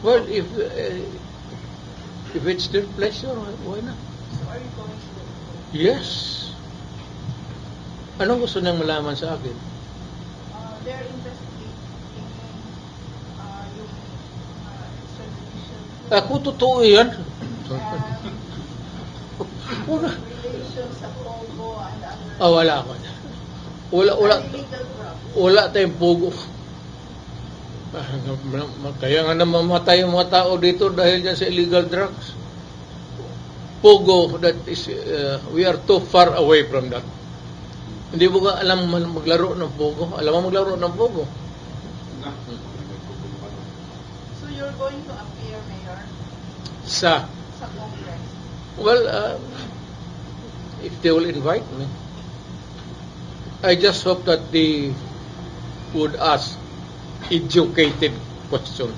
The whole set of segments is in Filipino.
Well, if it's their pleasure, why not? So are you going to look? Yes. Anong gusto niyang malaman sa akin? They're investigating yung extradition. Ako totoo yan. Wala. Relations sa Pogo and other. Wala ako. Wala illegal drugs. wala tayong pugo. Kaya nga namamatay yung mga tao dito dahil dyan sa illegal drugs. Pogo, that is, we are too far away from that. Hindi mo ka alam maglaro ng Pogo? Alam mo maglaro ng Pogo? So you're going to appear, Mayor, Sa Congress? Well, if they will invite me, I just hope that they would ask educated questions.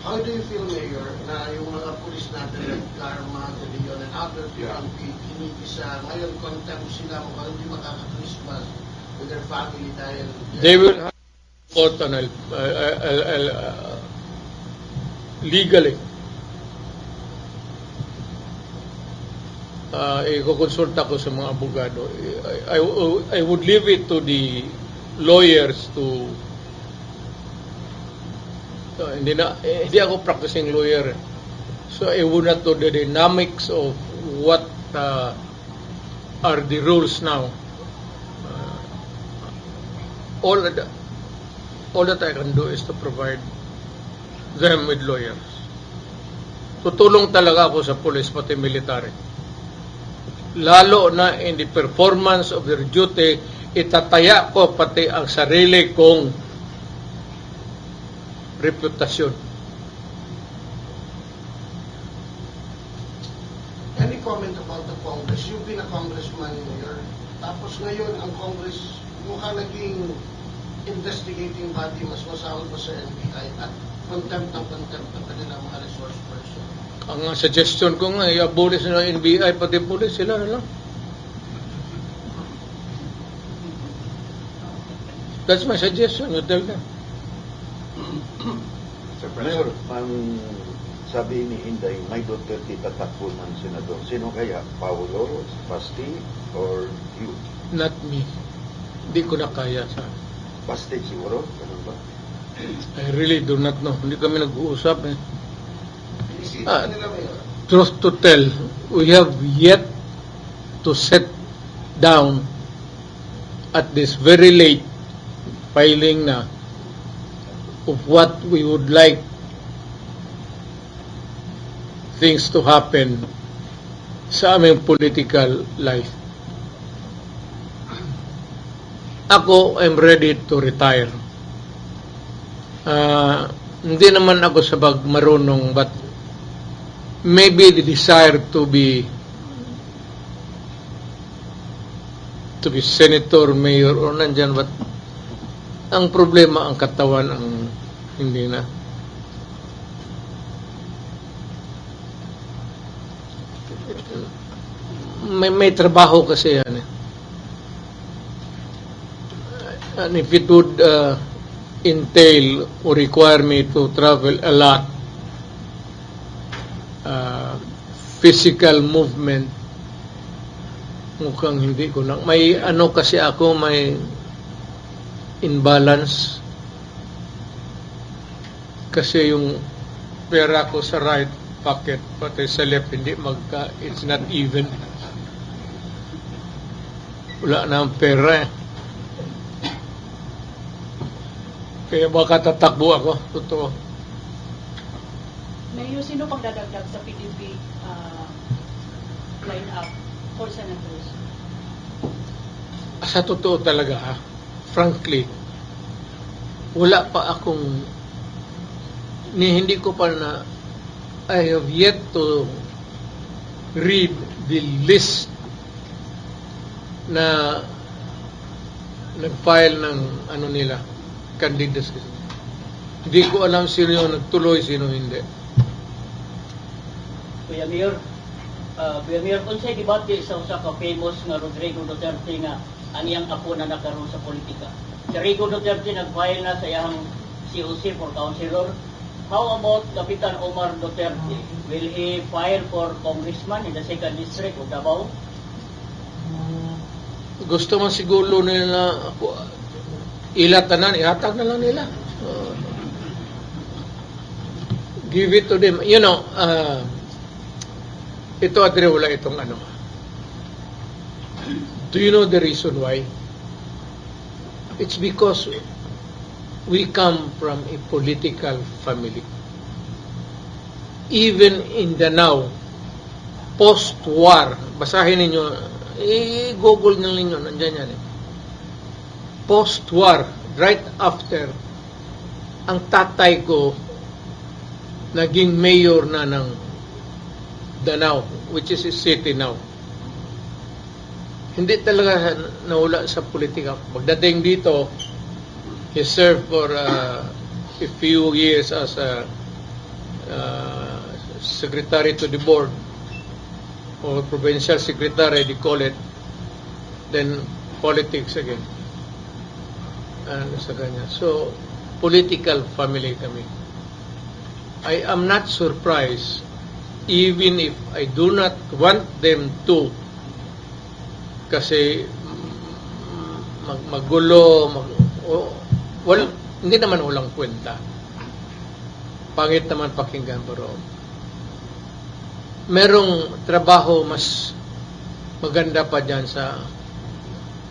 How do you feel, Mayor, na yung mga pulis natin like Karma, De Leon, and other PNP, kinigisa, ngayon contempt sila mukhang hindi makaka-Christmas with their family dahil... They will have court and legally. Iko-consulta ko sa mga abogado. I would leave it to the lawyers to hindi ako practicing lawyer. So I would not know the dynamics of what are the rules now. All that I can do is to provide them with lawyers. Tutulong talaga ako sa police pati military. Lalo na in the performance of their duty, itataya ko pati ang sarili kong reputasyon. Any comment about the Congress? You've been a congressman, Mayor. Tapos ngayon, ang Congress mukhang naging investigating body, mas masahol pa sa NBI at contempt ng kanilang mga resource person. Ang suggestion ko nga, i-abolish na ng NBI, pati police, sila na lang. That's my suggestion, you tell them. Sir Mayor, ang sabi ni Inday, may Duterte tatakbo ng senador. Sino kaya? Paulo, Basti, or you? Not me. Hindi ko na kaya sa... Basti siguro? Ganun ba? I really do not know. Hindi kami nag-uusap eh. Inisita nila, Mayor. Truth to tell, we have yet to sit down at this very late filing na of what we would like things to happen sa aming political life. Ako, I'm ready to retire. Hindi naman ako sa marunong, but maybe the desire to be senator, mayor, or nandyan, but ang problema, ang katawan, ang hindi na. May trabaho kasi yan eh. And if it would entail or require me to travel a lot, physical movement, mukhang hindi ko lang. May ano kasi ako, may imbalance. Kasi yung pera ko sa right pocket, pati sa left, hindi it's not even. Wala na ang pera eh. Kaya baka tatakbo ako, totoo. Mayor, sino pang dadagdag sa PDP line-up for senators? Sa totoo talaga, frankly, wala pa akong, hindi ko pa na, I have yet to read the list na nag-file ng ano nila, candidates. Hindi ko alam sino yung nagtuloy, sino hindi. Kuya Mayor, kung sa'y debate sa usa ka famous nga Rodrigo Duterte nga aniyang apo na nakaroon sa politika. Si Rodrigo Duterte nag-file na sa iyang COC for councilor how about Kapitan Omar Duterte? Will he file for congressman in the 2nd district of Davao? Gusto man siguro nila ilatanan, ihatag na lang nila. Give it to them. You know, ito at wala itong ano. Do you know the reason why? It's because we come from a political family. Even in the now, post-war, basahin ninyo, i-google nyo ninyo, nandyan yan eh. Post-war, right after, ang tatay ko naging mayor na ng Danao, which is a city now. Hindi talaga nawala sa politika. Pagdating dito, he served for a few years as a secretary to the board or provincial secretary, they call it. Then politics again. Sa kanya. So, political family kami. I am not surprised even if I do not want them to, kasi magulo, hindi naman walang kwenta. Pangit naman pakinggan, pero merong trabaho mas maganda pa dyan sa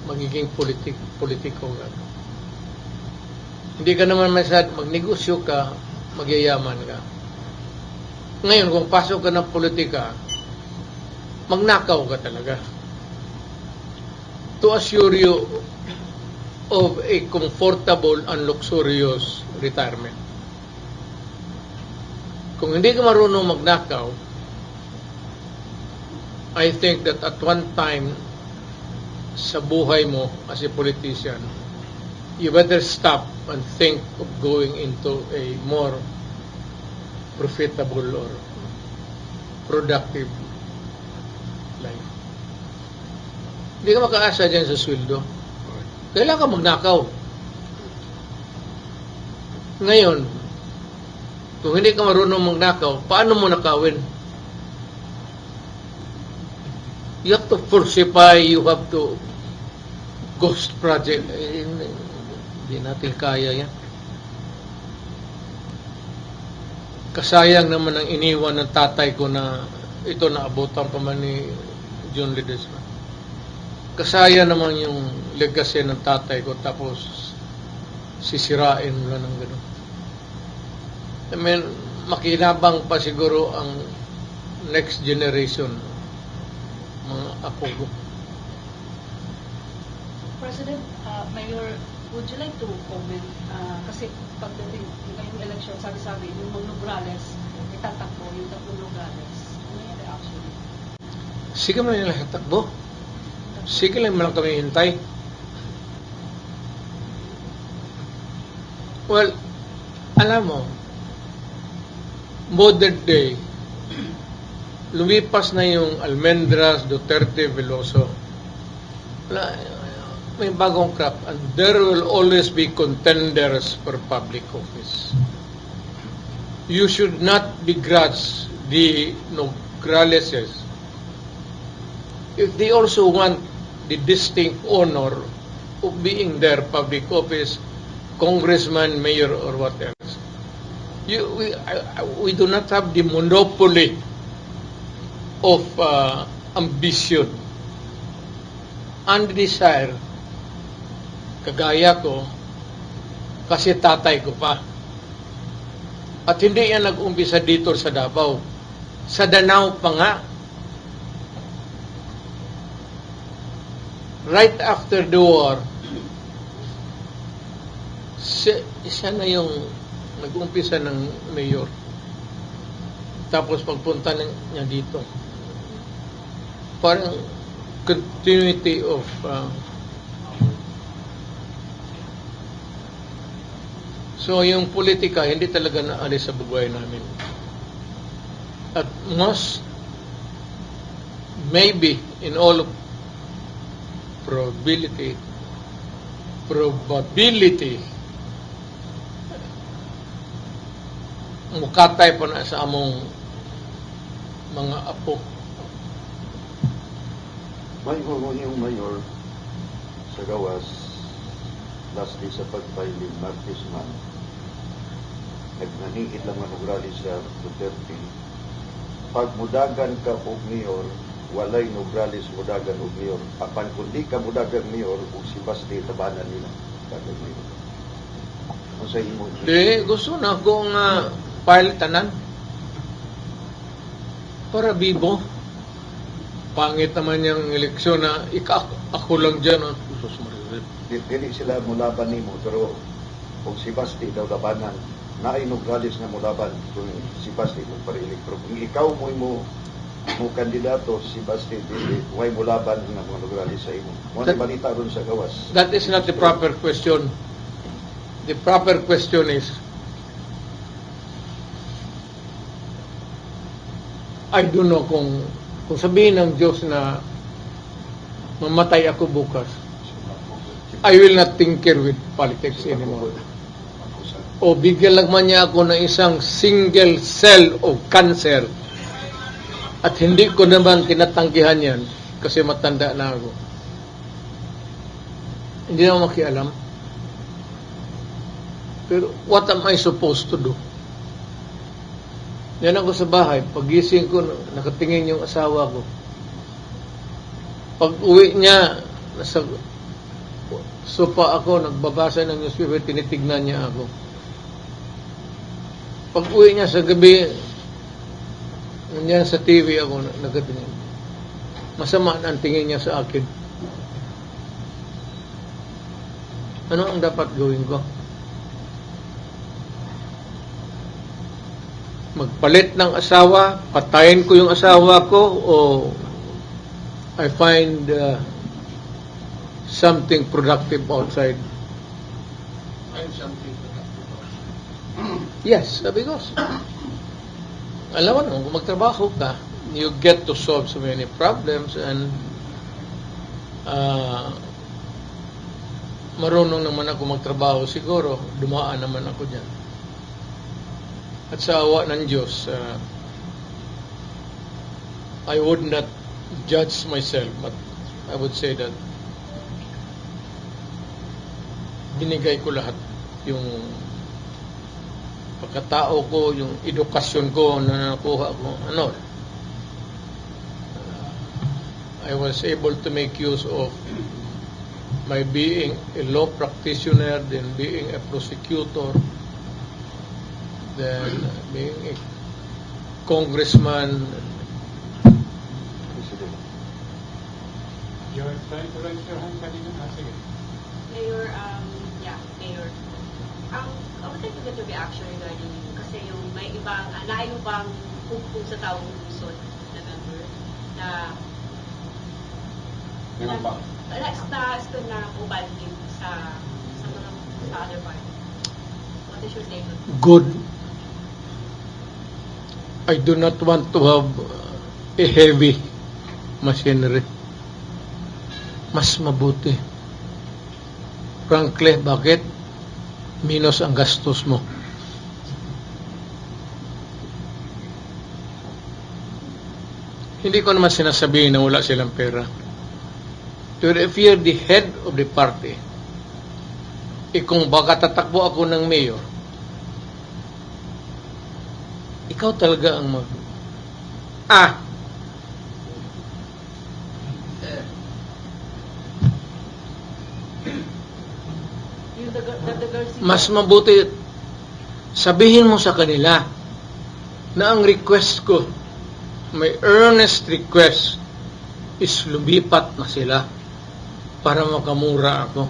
magiging politiko. Hindi ka naman magnegosyo ka, magyayaman ka. Ngayon, kung pasok ka ng politika, magnakaw ka talaga. To assure you of a comfortable and luxurious retirement. Kung hindi ka marunong magnakaw, I think that at one time sa buhay mo as a politician, you better stop and think of going into a more profitable or productive life. Hindi ka makaasa dyan sa sweldo. Kailangan ka magnakaw. Ngayon, kung hindi ka marunong magnakaw, paano mo nakawin? You have to falsify, you have to ghost project. Hindi natin kaya yan. Kasayang naman ang iniwan ng tatay ko na ito naabutan pa man ni John Ledesma. Kasayang naman yung legacy ng tatay ko tapos sisirain mo lang ng gano'n. I mean, makinabang pa siguro ang next generation, mga apo ko. President, Mayor, would you like to comment? Kasi pagdating ngayong election, sabi-sabi, yung mga Nograles, itatakbo yung tatlong Nograles. Ano yung reaction? Sige mo nila takbo. Sige lang lang kami hintay. Well, alam mo, modern day, lumipas na yung Almendras, Duterte, Veloso. May bagong crop and there will always be contenders for public office. You should not begrudge the Nograleses if they also want the distinct honor of being their public office, congressman, mayor, or what else. We do not have the monopoly of ambition and desire. Kagaya ko, kasi tatay ko pa. At hindi yan nag-umpisa dito sa Davao. Sa Danao pa nga. Right after the war, siya na yung nag-umpisa ng mayor. Tapos pagpunta niya dito. Parang continuity of so yung politika hindi talaga naalis sa buhay namin. At most maybe in all probability mukatay pa na sa among mga apo. May yung mayor sa gawas, last day sa pagpailing, Martes man, nagnaniit lang ang rally sa Duterte. Pag mudagan ka o mayor, walay nobralis mudagan o mayor. Apan kundi ka mudagan mayor, o si Basti tabanan nila. Kagay mayor. Ano sa imo? Di, gusto na kong file tanan. Para bibo. Pangit naman yung eleksyon na ako lang dyan. Sus, Maria. Dili sila mulaban nimo, pero kung si Basti daw labanan, nainog galis na mulaban kung si Basti magparilig. Pero kung ikaw mo kandidato, si Basti, dili, huwag mulaban ng mga lugalis sa imo. Wala balita ron sa gawas. That is not the proper question. The proper question is, I don't know kung sabihin ng Diyos na mamatay ako bukas, I will not tinker with politics anymore. O bigyan lang man niya ako ng isang single cell of cancer at hindi ko naman tinatanggihan yan kasi matanda na ako. Hindi na ako makialam. Pero what am I supposed to do? Yan ako sa bahay. Pagising ko, nakatingin yung asawa ko. Pag uwi niya, nasa sopa ako, nagbabasa ng newspaper, tinitignan niya ako. Pag uwi niya sa gabi, nandiyan sa TV ako, nagatingin. Masama ang tingin niya sa akin. Ano ang dapat gawin ko? Magpalit ng asawa, patayin ko yung asawa ko, o I find something productive outside. Find something to talk about. Yes, sabi ko. Alam mo naman, kung magtrabaho ka, you get to solve so many problems and marunong naman ako magtrabaho siguro, dumaan naman ako dyan. At sa awa ng Diyos, I would not judge myself, but I would say that binigay ko lahat, yung pagkatao ko, yung edukasyon ko na nakuha ko, I was able to make use of my being a law practitioner, then being a prosecutor, then being a congressman. You're trying to raise your hand kanina. Sige. Mayor, Mayor. I would like to get your reaction regarding kasi yung may ibang, naiyo bang kung sa taong lungsod na member na Ganun ba? na ubalhin sa mga sa other party. What is your take on that? Good. I do not want to have a heavy machinery. Mas mabuti. Frankly, bakit? Minus ang gastos mo. Hindi ko naman sinasabihin na wala silang pera. Pero if you're the head of the party, kung baka tatakbo ako ng mayor, ikaw talaga ang mas mabuti sabihin mo sa kanila na ang request ko, my earnest request, is lumipat na sila para makamura ako.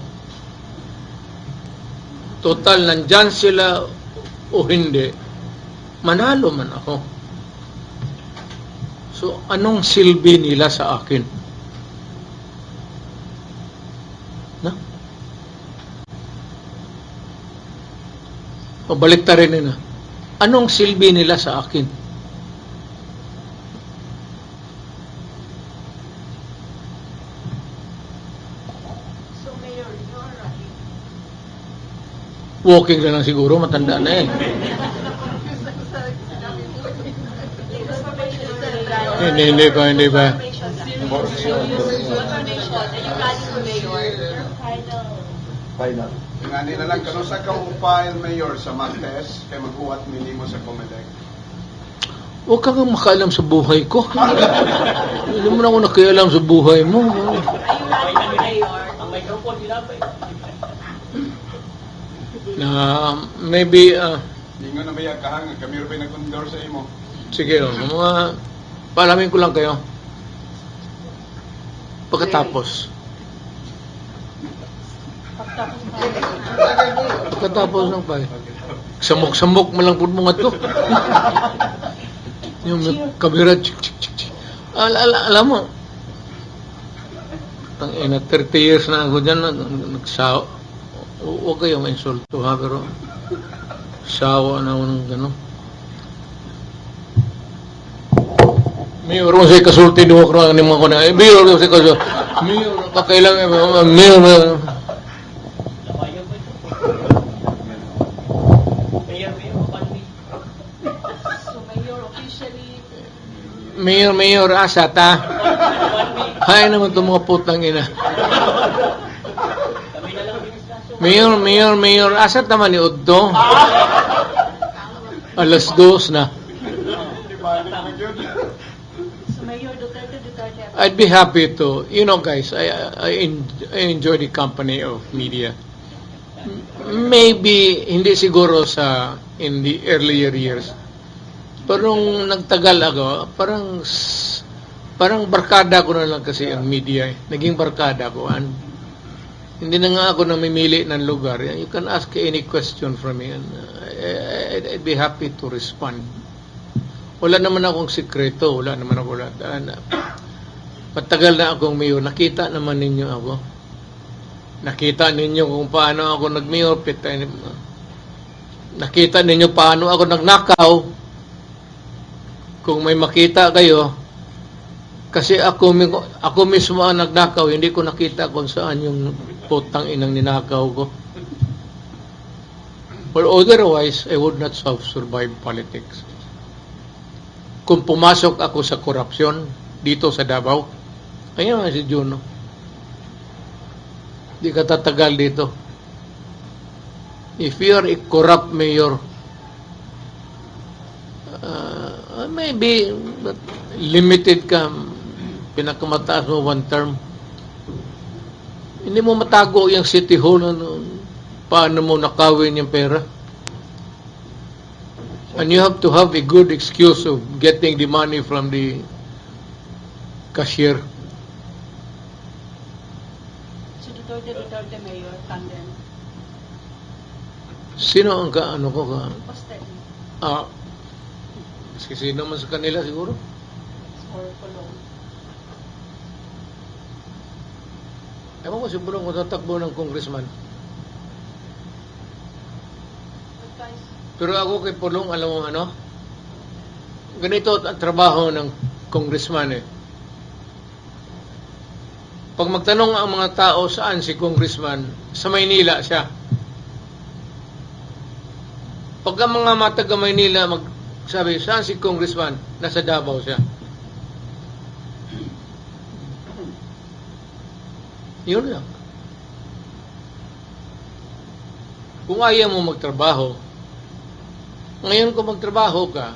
Total, nandyan sila o hindi, manalo man ako. So, anong silbi nila sa akin? Na? Pabalik ta rin na. Anong silbi nila sa akin? So, Mayor, you are running. Walking na lang siguro, matanda na eh. Confused ako sa Hindi pa. Confirmation lang. Portion. Confirmation. Are you running for mayor? Final. Nga nila lang, kano sa ka-file mayor sa Martes, kay maghuwat minimo sa Comelec. Huwag ka nga makaalam sa buhay ko. Hindi mo na ako nakialam sa buhay mo. Are you running for mayor? Ang microphone ginapay. Na maybe, Hindi nga na bayag kahang, kami rin nag-endorse sa imo. sige, mga, paalamin ko lang kayo. Pagkatapos. Pagkatapos ng pay. Samok-samok mo lang po mga to. Yung kamera, chik. Alam mo, tangina, 30 years na ako dyan, nagsawa. Huwag kayo ma-insulto ha, pero sawa na ako ng gano'n. Mayor, kung sa'yo kasulti, duwa ko lang naman ko na. Mayor, kung sa'yo kasulti. Mayor, pakailang, Mayor. Labayan ko ito. Mayor, kapalmi. So, Mayor, officially, Mayor, asa ta. Hay naman itong mga putang ina. Kami na lang administrasyon. Mayor, asa naman ni Udto. Alas 2 na. so Mayor Duterte, I'd be happy to, guys, I enjoy the company of media. Maybe, hindi siguro in the earlier years. Pero nung nagtagal ako, parang barkada ko na lang kasi ang media. Naging barkada ko. And hindi na nga ako namimili ng lugar. You can ask any question from me and I'd be happy to respond. Wala naman akong sikreto. Wala naman ako. Matagal na akong mayor. Nakita naman ninyo ako. Nakita ninyo kung paano ako nag-mayor. Nakita ninyo paano ako nagnakaw. Kung may makita kayo, kasi ako mismo ang nagnakaw, hindi ko nakita kung saan yung putang inang ninakaw ko. Or otherwise, I would not have survived politics. Kung pumasok ako sa korupsyon dito sa Davao, ayan nga si Juno. Di ka tatagal dito. If you are a corrupt mayor, maybe limited ka, pinakamataas mo 1 term. Hindi mo matago yung city hall, paano mo nakawin yung pera. And you have to have a good excuse of getting the money from the cashier. so Duterte Mayor, tandem. Sino ang ano ko ka? Poste Sino man sa kanila siguro? or Colong. Ewan ko siguro kung tatakbo ng congressman. Advice. Pero ako kay Pulong, alam mo ano? Ganito ang trabaho ng congressman eh. Pag magtanong ang mga tao saan si congressman, sa Maynila siya. Pag ang mga taga Maynila sabi, saan si congressman? Nasa Davao siya. Yun lang. Kung ayaw mo magtrabaho, ngayon kung magtrabaho ka,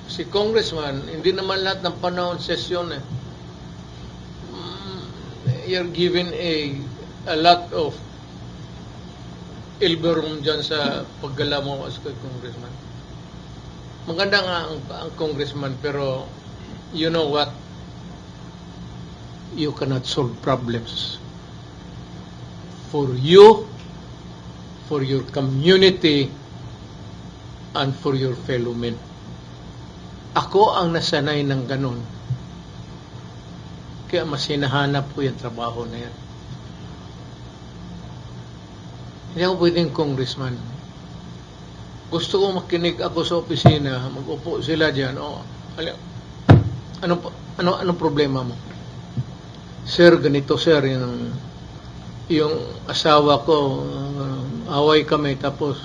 si congressman, hindi naman lahat ng panahon sesyon eh. You're given a lot of elbow room dyan sa paggala mo as congressman. Maganda nga ang congressman, pero you know what? You cannot solve problems for you, for your community, and for your fellow men. Ako ang nasanay ng ganun. Kaya mas hinahanap ko yung trabaho na yan. Hindi ako pwedeng congressman. Gusto ko makinig ako sa opisina, mag-upo sila dyan. Ano problema mo? Sir, ganito sir, yung asawa ko, away kami, tapos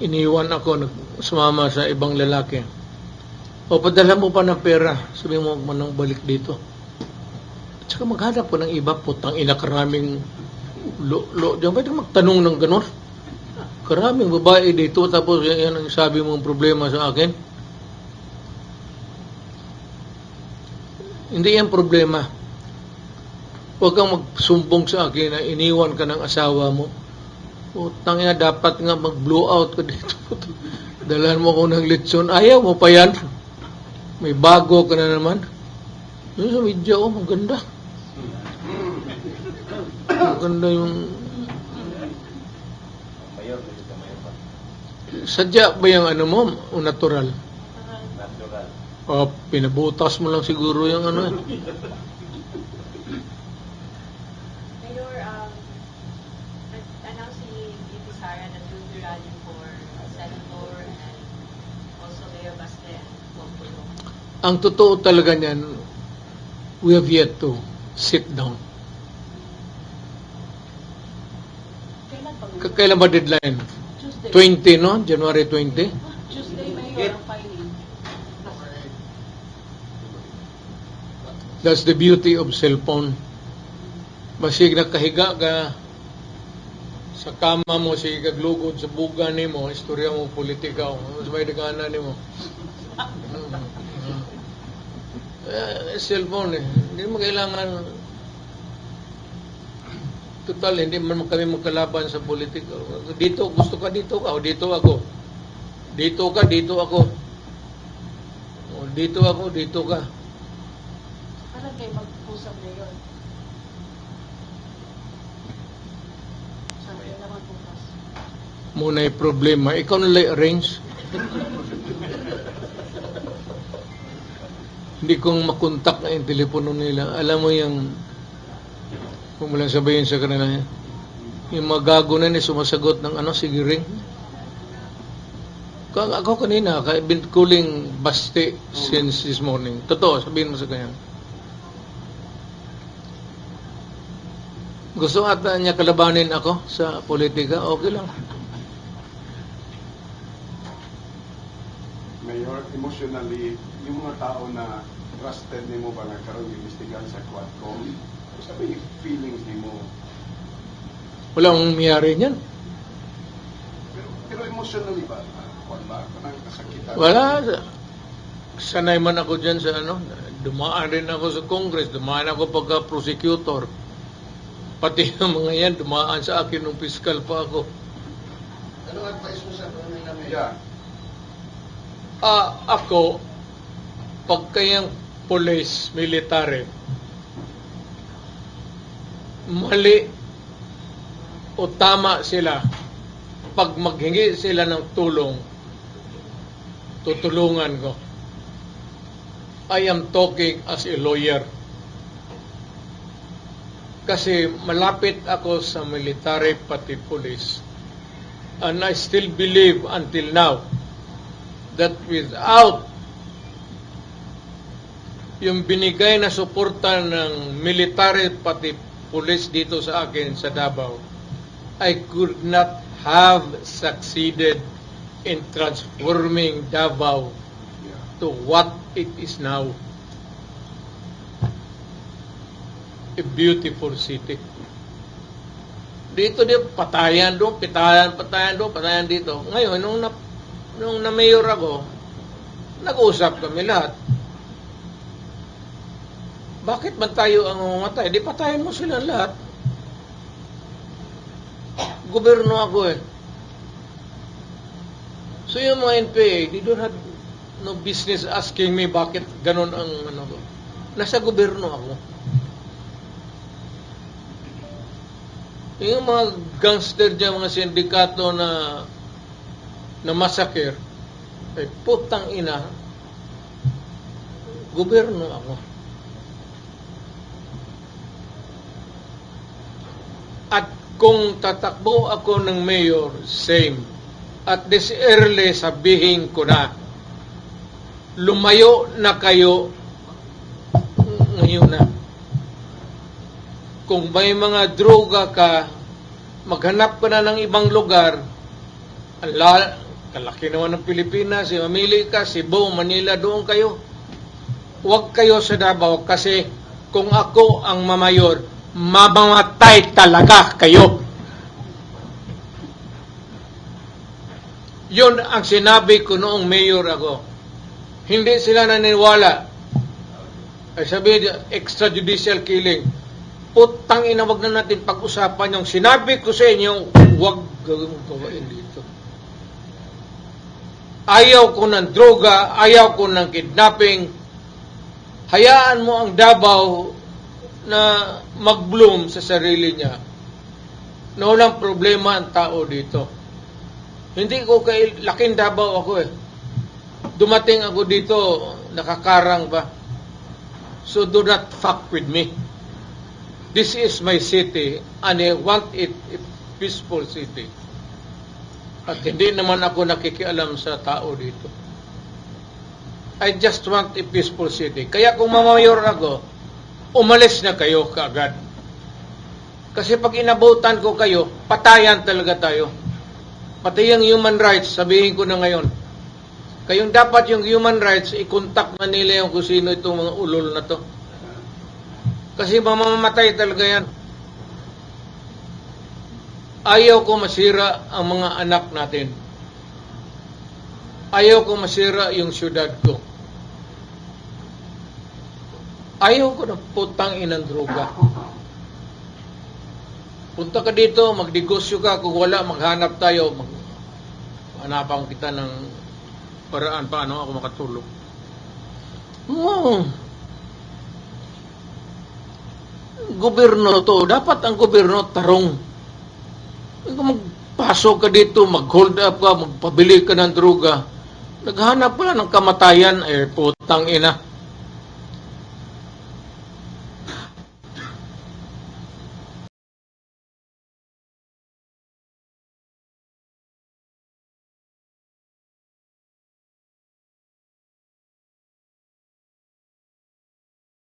iniwan ako, sumama sa ibang lalaki. O padala mo pa ng pera, sabi mo manang balik dito. At saka maghanap ko ng iba, putang ina, karaming diyan pwede magtanong ng ganon. Karaming babae dito, tapos yan ang sabi mong problema sa akin. Hindi yan problema. Huwag kang magsumbong sa akin na iniwan ka ng asawa mo. Putang ina, dapat nga mag-blow out ka dito. Dalhan mo ko ng lechon. Ayaw mo pa yan. May bago ka na naman. Yung sa media, maganda. Maganda yung... Sadya ba yung ano mo, o natural? O, pinabutas mo lang siguro yung ano. Mayor, announce si VP Sara that you'll be running for Senator and also Mayor Baste and Pumpulo. Ang totoo talaga niyan, we have yet to sit down. Kailan ba deadline? Tuesday. 20, no? January 20? Tuesday, Mayor, ang filing. That's the beauty of cellphone. Basig nakahiga ka sa kama mo, sige kaglugod sa buga ni mo, istorya mo, politika mo, sabay nagana ni mo. Cellphone eh. Hindi mo kailangan, total, hindi man kami magkalaban sa politika. Dito, gusto ka dito ka, o dito ako. Dito ka, dito ako. O dito ako, dito ka. Parang kayo mag-usap, Mayor. Sabi naman bukas. Muna yung problema. Ikaw na lang arrange. Hindi kong makontak na yung telepono nila. Alam mo yung, kung mo lang sabihin sa kanila, yung mga gago na sumasagot ng ano, sige ring. Ako kanina, I've been calling Baste since this morning. Totoo, sabihin mo sa kanya. Gusto ata niya kalabanin ako sa politika, okay lang. Mayor, emotionally, yung mga tao na trusted ni mo ba nagkaroon ng investigan sa Quadcom, sabi yung feelings ni mo. Walang mayari niyan. Pero emotionally ba? Wala ka nang kasakitan? Wala. Sanay man ako dyan sa ano. Dumaan rin ako sa Congress. Dumaan ako pagka-prosecutor. Pati yung mga yan, dumaan sa akin nung fiscal pa ako. Anong advice mo sa kanila, Mayor? Yeah. Ako, pagkayang police, military, mali o tama sila, pag maghingi sila ng tulong, tutulungan ko. I am talking as a lawyer. Kasi malapit ako sa military pati police. And I still believe until now that without yung binigay na suporta ng military pati police dito sa akin sa Davao, I could not have succeeded in transforming Davao to what it is now. A beautiful city. Dito patayan doon, patayan doon, patayan dito. Ngayon, nung na-mayor ako, nag-usap kami lahat. Bakit ba tayo ang mamatay? Di patayin mo sila lahat. Gobyerno ako eh. So yung mga NPA, they don't have no business asking me bakit ganun ang ano ko. Nasa gobyerno ako. Yung mga gangster dyan, mga sindikato na masakir, ay putang ina, gobyerno ako. At kung tatakbo ako ng mayor, same. At this early, sabihin ko na, lumayo na kayo ngayon na. Kung may mga droga ka, maghanap ka na ng ibang lugar, Kalaki naman ng Pilipinas, mamili ka, Cebu, Manila, doon kayo. Huwag kayo sa Davao kasi kung ako ang mamayor, mamamatay talaga kayo. Yun ang sinabi ko noong mayor ako. Hindi sila naniniwala. Ay sabi, extrajudicial killing. Putang ina, wag na natin pag-usapan yung sinabi ko sa inyo, huwag gawin dito. Ayaw ko ng droga, ayaw ko ng kidnapping. Hayaan mo ang Davao na mag-bloom sa sarili niya. Na walang problema ang tao dito. Hindi ko kay laking Davao ako eh. Dumating ako dito, nakakarang ba? So do not fuck with me. This is my city and I want it a peaceful city. At hindi naman ako nakikialam sa tao dito. I just want a peaceful city. Kaya kung mamayor ako, umalis na kayo kaagad. Kasi pag inabutan ko kayo, patayan talaga tayo. Pati yung human rights, sabihin ko na ngayon. Kayong dapat yung human rights, i-contact na nila yung kung sino itong mga ulol na to. Kasi mamamatay talaga yan. Ayaw ko masira ang mga anak natin. Ayaw ko masira yung syudad ko. Ayaw ko na putang inang droga. Punta ka dito, magnegosyo ka. Kung wala, maghanap tayo. Hanapan kita ng paraan paano ako makatulong. Gobyerno to. Dapat ang gobyerno tarong. Kung magpasok ka dito, mag-hold up ka, magpabili ka ng droga, naghanap pala ng kamatayan, putang ina.